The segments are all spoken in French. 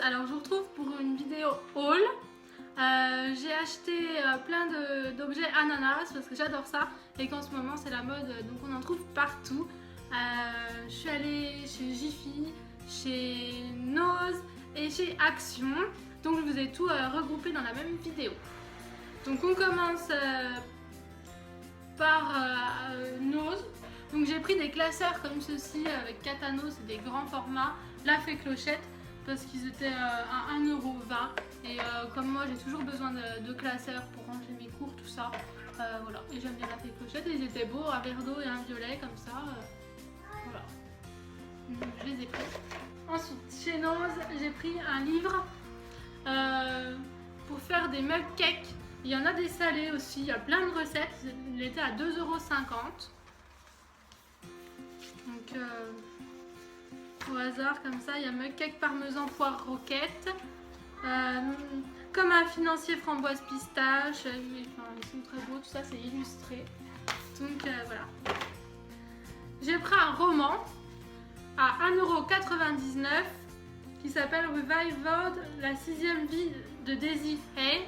alors je vous retrouve pour une vidéo haul. J'ai acheté plein d'objets ananas parce que j'adore ça et qu'en ce moment c'est la mode, donc on en trouve partout. Je suis allée chez Jiffy, chez Nose et chez Action, donc je vous ai tout regroupé dans la même vidéo. Donc on commence par Nose. Donc j'ai pris des classeurs comme ceci avec Katano, c'est des grands formats, la fée clochette parce qu'ils étaient à 1,20 € et comme moi j'ai toujours besoin de classeurs pour ranger mes cours, tout ça, voilà, et j'aime bien la fée clochette et ils étaient beaux, un vert d'eau et un violet comme ça, voilà, donc je les ai pris. Ensuite chez Nose j'ai pris un livre pour faire des mug cakes, il y en a des salés aussi, il y a plein de recettes, il était à 2,50 €. Donc au hasard comme ça, il y a mug cake parmesan poire roquette, comme un financier framboise pistache, ils sont très beaux, tout ça c'est illustré. Donc voilà. J'ai pris un roman à 1,99 € qui s'appelle Revival, la 6e vie de Daisy Hay,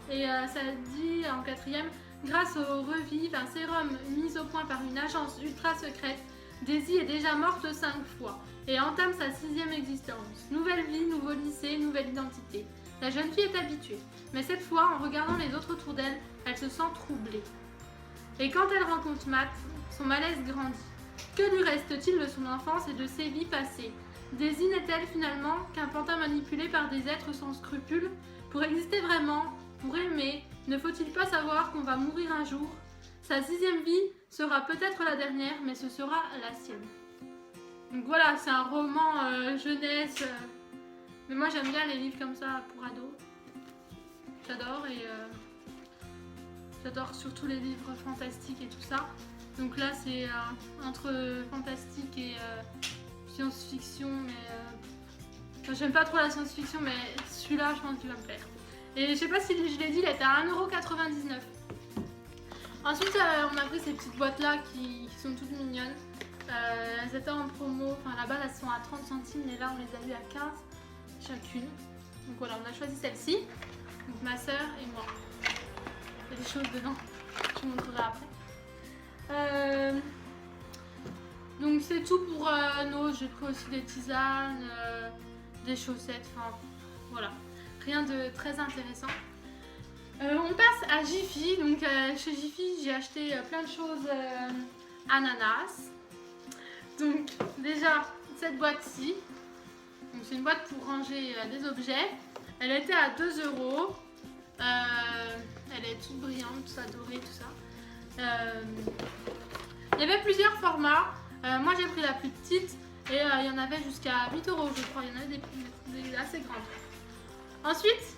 et ça dit en 4e, grâce au Revive, un sérum mis au point par une agence ultra secrète, Daisy est déjà morte 5 fois et entame sa 6e existence. Nouvelle vie, nouveau lycée, nouvelle identité. La jeune fille est habituée, mais cette fois, en regardant les autres autour d'elle, elle se sent troublée. Et quand elle rencontre Matt, son malaise grandit. Que lui reste-t-il de son enfance et de ses vies passées? Daisy n'est-elle finalement qu'un pantin manipulé par des êtres sans scrupules? Pour exister vraiment, pour aimer, ne faut-il pas savoir qu'on va mourir un jour? Sa 6e vie sera peut-être la dernière, mais ce sera la sienne. Donc voilà, c'est un roman jeunesse. Mais moi j'aime bien les livres comme ça pour ados. J'adore et j'adore surtout les livres fantastiques et tout ça. Donc là c'est entre fantastique et science-fiction, mais enfin, j'aime pas trop la science-fiction, mais celui-là je pense qu'il va me plaire. Et je sais pas si je l'ai dit, il était à 1,99 €. Ensuite, on a pris ces petites boîtes là qui sont toutes mignonnes. Elles étaient en promo, enfin là-bas elles sont à 30 centimes, mais là on les a eu à 15 chacune. Donc voilà, on a choisi celle-ci. Donc ma soeur et moi. Il y a des choses dedans, je vous montrerai après. Donc c'est tout pour nos. J'ai pris aussi des tisanes, des chaussettes, enfin voilà. Rien de très intéressant. On passe à Jiffy. Donc chez Jiffy j'ai acheté plein de choses ananas. Donc déjà cette boîte-ci, c'est une boîte pour ranger des objets. Elle était à 2 €. Elle est toute brillante, tout ça doré, tout ça. Il y avait plusieurs formats. Moi j'ai pris la plus petite et il y en avait jusqu'à 8 € je crois. Il y en avait des assez grandes. Ensuite,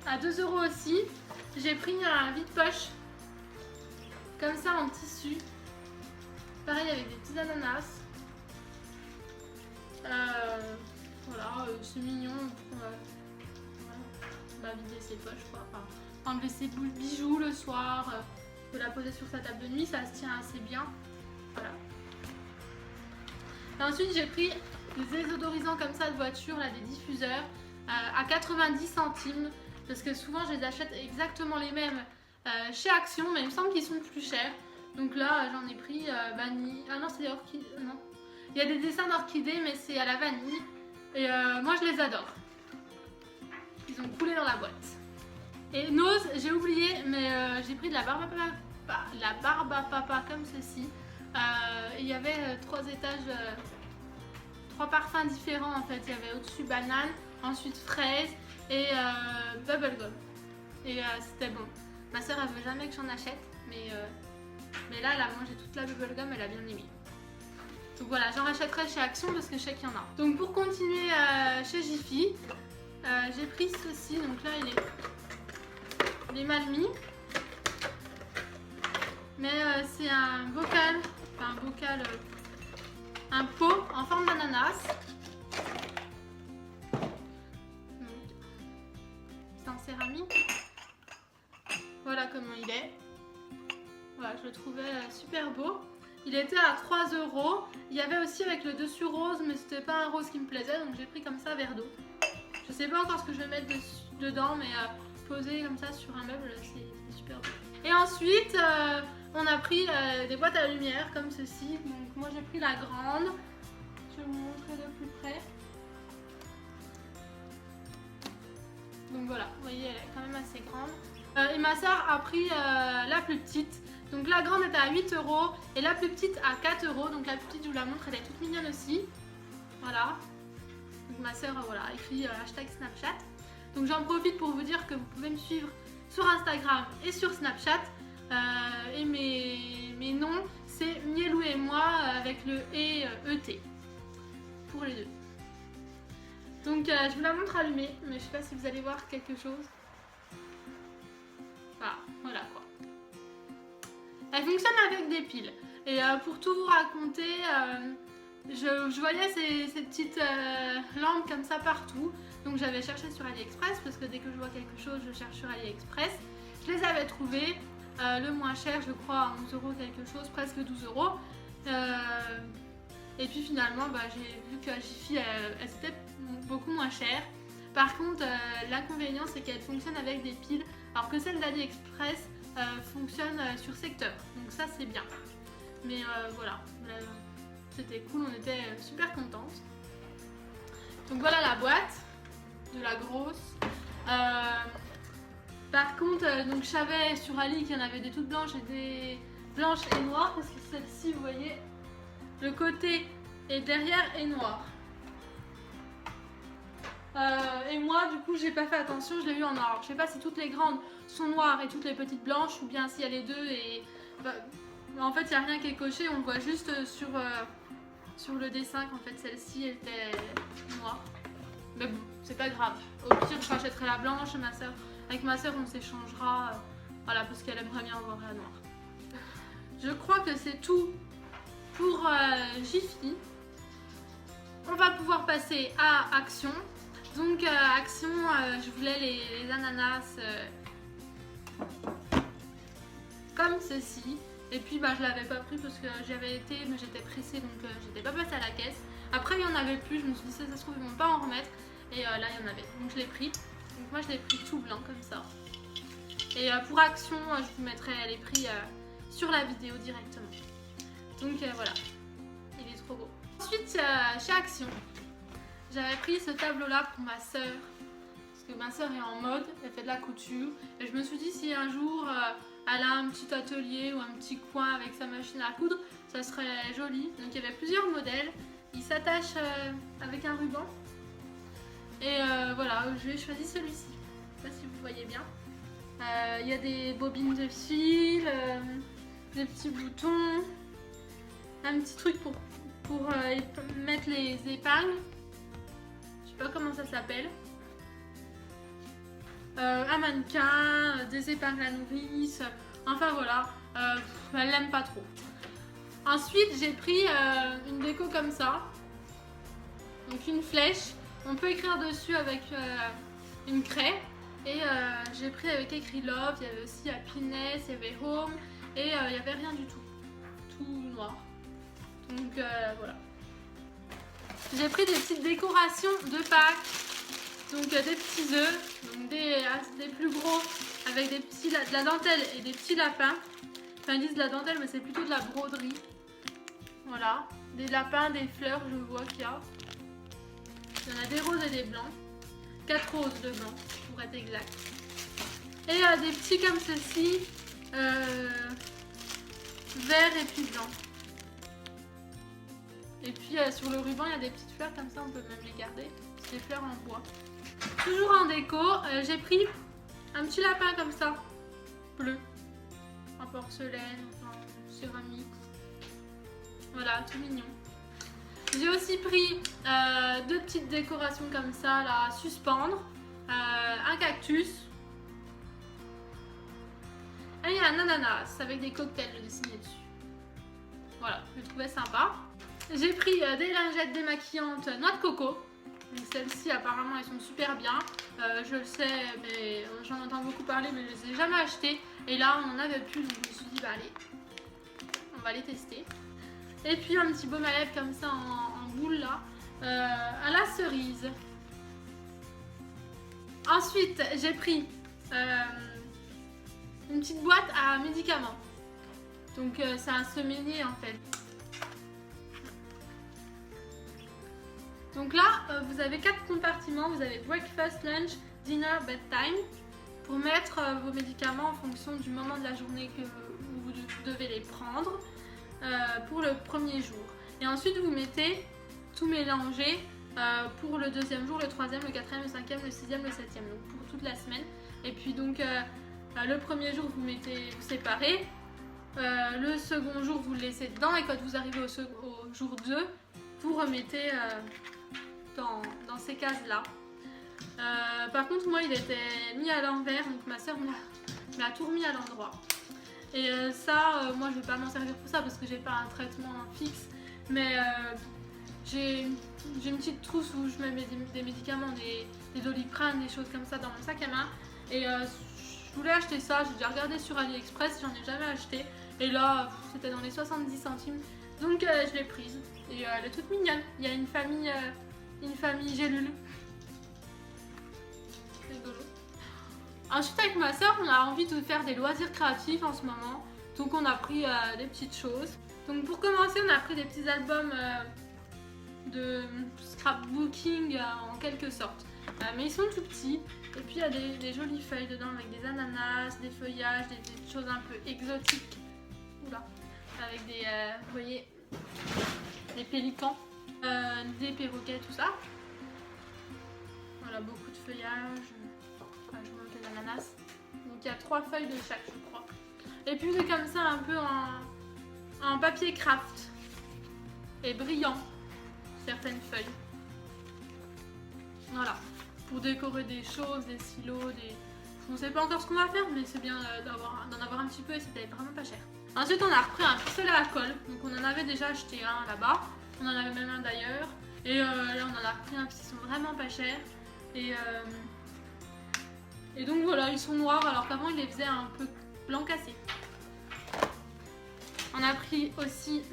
à 2 € aussi, j'ai pris un vide-poche comme ça en tissu. Pareil avec des petits ananas. Voilà, c'est mignon pour vider ses poches, quoi. Enfin, enlever ses bijoux le soir, de la poser sur sa table de nuit, ça se tient assez bien. Voilà. Et ensuite j'ai pris des désodorisants comme ça de voiture, là, des diffuseurs, à 90 centimes. Parce que souvent je les achète exactement les mêmes chez Action, mais il me semble qu'ils sont plus chers. Donc là j'en ai pris vanille. Ah non, c'est des orchidées. Non. Il y a des dessins d'orchidées, mais c'est à la vanille. Et moi je les adore. Ils ont coulé dans la boîte. Et Nose, j'ai oublié, mais j'ai pris de la barbe à papa comme ceci. Il y avait 3 étages, 3 parfums différents en fait. Il y avait au-dessus banane, ensuite fraise et bubblegum. Et c'était bon. Ma soeur elle veut jamais que j'en achète, mais là elle a mangé toute la bubblegum, elle a bien aimé. Donc voilà, j'en rachèterai chez Action parce que je sais qu'il y en a. Donc pour continuer chez Jiffy, j'ai pris ceci. Donc là il est mal mis, mais c'est un bocal, enfin un bocal, un pot en forme d'ananas. C'est en céramique. Voilà comment il est. Voilà, je le trouvais super beau. Il était à 3 €. Il y avait aussi avec le dessus rose, mais c'était pas un rose qui me plaisait, donc j'ai pris comme ça verre d'eau. Je sais pas encore ce que je vais mettre dedans, mais poser comme ça sur un meuble, c'est super beau. Et ensuite, on a pris des boîtes à lumière comme ceci. Donc moi j'ai pris la grande. Je vais vous montrer de plus près. Donc voilà, vous voyez, elle est quand même assez grande. Et ma soeur a pris la plus petite. Donc la grande était à 8 € et la plus petite à 4 €. Donc la plus petite, je vous la montre, elle est toute mignonne aussi. Voilà. Donc ma soeur voilà, a écrit hashtag Snapchat. Donc j'en profite pour vous dire que vous pouvez me suivre sur Instagram et sur Snapchat. Et mes noms, c'est Mielou et moi avec le ET pour les deux. Donc je vous la montre allumée, mais je sais pas si vous allez voir quelque chose. Voilà quoi. Elle fonctionne avec des piles. Et pour tout vous raconter, je voyais ces petites lampes comme ça partout. Donc j'avais cherché sur AliExpress, parce que dès que je vois quelque chose, je cherche sur AliExpress. Je les avais trouvées. Le moins cher, je crois, à 11 € quelque chose, presque 12 €. Et puis finalement, j'ai vu qu'à Jiffy, elles étaient beaucoup moins chères. Par contre, l'inconvénient, c'est qu'elles fonctionnent avec des piles, alors que celle d'AliExpress fonctionne sur secteur. Donc ça, c'est bien. Mais voilà, c'était cool, on était super contentes. Donc voilà la boîte de la grosse. Par contre, donc je savais sur Ali qu'il y en avait des toutes blanches et des blanches et noires, parce que celle-ci, vous voyez, le côté et derrière est noir. Et moi, du coup, j'ai pas fait attention, je l'ai eu en noir. Alors, je sais pas si toutes les grandes sont noires et toutes les petites blanches, ou bien s'il y a les deux et en fait, il n'y a rien qui est coché, on le voit juste sur le dessin qu'en fait celle-ci était noire. Mais bon, c'est pas grave. Au pire, je rachèterai la blanche, avec ma soeur, on s'échangera. Voilà, parce qu'elle aimerait bien avoir la noire. Je crois que c'est tout pour Jiffy. On va pouvoir passer à Action. Donc, Action, je voulais les ananas comme ceci. Et puis je l'avais pas pris parce que j'avais été, mais j'étais pressée, donc j'étais pas passée à la caisse. Après il y en avait plus, je me suis dit ça se trouve ils vont pas en remettre. Et là il y en avait, donc je l'ai pris. Donc moi je l'ai pris tout blanc comme ça. Et pour Action, je vous mettrai les prix sur la vidéo directement. Donc voilà, il est trop beau. Ensuite chez Action, j'avais pris ce tableau là pour ma soeur. Parce que ma soeur est en mode, elle fait de la couture. Et je me suis dit si un jour elle a un petit atelier ou un petit coin avec sa machine à coudre, ça serait joli. Donc il y avait plusieurs modèles. Ils s'attachent avec un ruban. Et voilà, j'ai choisi celui-ci. Je sais pas si vous voyez bien. Il y a des bobines de fil, des petits boutons, un petit truc pour mettre les épingles. Je sais pas comment ça s'appelle. Un mannequin, des épingles à nourrice, enfin voilà, elle l'aime pas trop. Ensuite j'ai pris une déco comme ça, donc une flèche, on peut écrire dessus avec une craie, et j'ai pris avec écrit Love, il y avait aussi Happiness, il y avait Home, et il n'y avait rien du tout noir. Donc voilà. J'ai pris des petites décorations de Pâques. Donc des petits œufs, donc des plus gros avec de la dentelle et des petits lapins. Enfin ils disent de la dentelle mais c'est plutôt de la broderie. Voilà, des lapins, des fleurs, je vois qu'il y a. Il y en a des roses et des blancs. 4 roses de blanc pour être exact. Et des petits comme ceci, vert et puis blanc. Et puis sur le ruban il y a des petites fleurs comme ça, on peut même les garder. C'est des fleurs en bois. Toujours en déco, j'ai pris un petit lapin comme ça, bleu, en porcelaine, en céramique. Voilà, tout mignon. J'ai aussi pris deux petites décorations comme ça, là, à suspendre. Un cactus. Et il y a un ananas avec des cocktails dessinés dessus. Voilà, je trouvais sympa. J'ai pris des lingettes démaquillantes noix de coco. Celles-ci apparemment elles sont super bien, je le sais mais j'en entends beaucoup parler mais je les ai jamais achetées et là on en avait plus donc je me suis dit bah allez on va les tester. Et puis un petit baume à lèvres comme ça en boule là, à la cerise. Ensuite, j'ai pris une petite boîte à médicaments. Donc c'est un semainier en fait. Donc là, vous avez 4 compartiments. Vous avez breakfast, lunch, dinner, bedtime. Pour mettre vos médicaments en fonction du moment de la journée que vous devez les prendre pour le premier jour. Et ensuite, vous mettez tout mélangé pour le deuxième jour, le troisième, le quatrième, le cinquième, le sixième, le septième. Donc pour toute la semaine. Et puis donc le premier jour, vous séparez. Le second jour, vous le laissez dedans. Et quand vous arrivez au jour 2, vous remettez dans ces cases-là. Par contre, moi, il était mis à l'envers. Donc ma soeur m'a tout remis à l'endroit. Et moi, je vais pas m'en servir pour ça parce que j'ai pas un traitement fixe. Mais j'ai une petite trousse où je mets des médicaments, des Doliprane, des choses comme ça dans mon sac à main. Et je voulais acheter ça, j'ai déjà regardé sur AliExpress, j'en ai jamais acheté. Et là, c'était dans les 70 centimes. Donc je l'ai prise. Et elle est toute mignonne. Il y a une famille gélule. Rigolo. Ensuite, avec ma soeur, on a envie de faire des loisirs créatifs en ce moment. Donc on a pris des petites choses. Donc pour commencer, on a pris des petits albums de scrapbooking en quelque sorte. Mais ils sont tout petits. Et puis il y a des jolies feuilles dedans avec des ananas, des feuillages, des choses un peu exotiques. Oula. Avec vous voyez, des pélicans, des perroquets, tout ça. Voilà, beaucoup de feuillages. Enfin, je vous montre les ananas. Donc il y a 3 feuilles de chaque, je crois. Et puis c'est comme ça un peu en papier craft. Et brillant, certaines feuilles. Voilà. Pour décorer des choses, des silos, on ne sait pas encore ce qu'on va faire, mais c'est bien d'en avoir un petit peu et c'était vraiment pas cher. Ensuite, on a repris un pistolet à colle. Donc on en avait déjà acheté un là-bas. On en avait même un d'ailleurs. Et là, on en a repris un parce qu'ils sont vraiment pas chers. Et donc voilà, ils sont noirs alors qu'avant, ils les faisaient un peu blanc cassé. On a pris aussi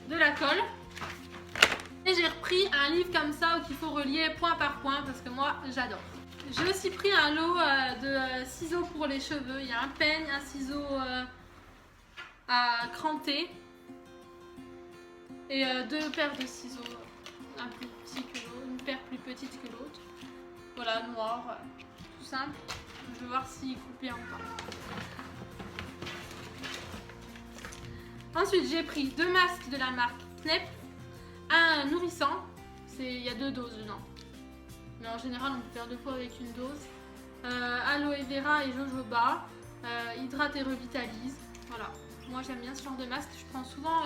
de la colle. Et j'ai repris un livre comme ça qu'il faut relier point par point parce que moi j'adore. J'ai aussi pris un lot de ciseaux pour les cheveux. Il y a un peigne, un ciseau à cranter et 2 paires de ciseaux, un plus petit que l'autre, une paire plus petite que l'autre. Voilà, noir, tout simple. Je vais voir s'il coupe bien ou pas. Ensuite, j'ai pris 2 masques de la marque Snap. Un nourrissant, il y a 2 doses dedans. Mais en général, on peut faire 2 fois avec une dose. Aloe vera et jojoba, hydrate et revitalise. Voilà, moi j'aime bien ce genre de masque. Je prends souvent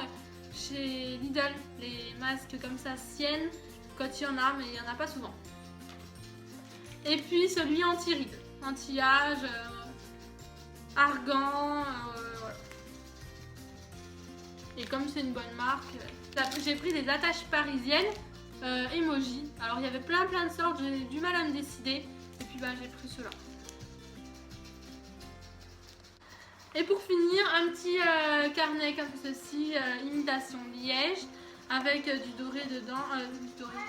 chez Lidl les masques comme ça, Sienne, quand il y en a, mais il n'y en a pas souvent. Et puis celui anti-rides, anti-âge, argan, voilà. Et comme c'est une bonne marque, j'ai pris des attaches parisiennes emoji. Alors il y avait plein de sortes, j'ai du mal à me décider. Et puis j'ai pris ceux-là. Et pour finir, un petit carnet comme ceci, imitation liège, avec du doré dedans,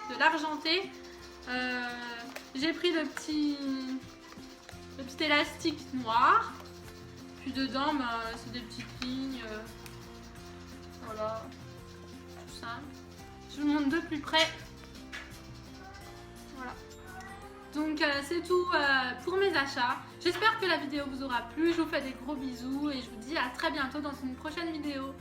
de l'argenté. J'ai pris le petit élastique noir. Puis dedans, c'est des petites lignes. Voilà, tout simple. Je vous montre de plus près. Voilà. Donc c'est tout pour mes achats. J'espère que la vidéo vous aura plu. Je vous fais des gros bisous et je vous dis à très bientôt dans une prochaine vidéo.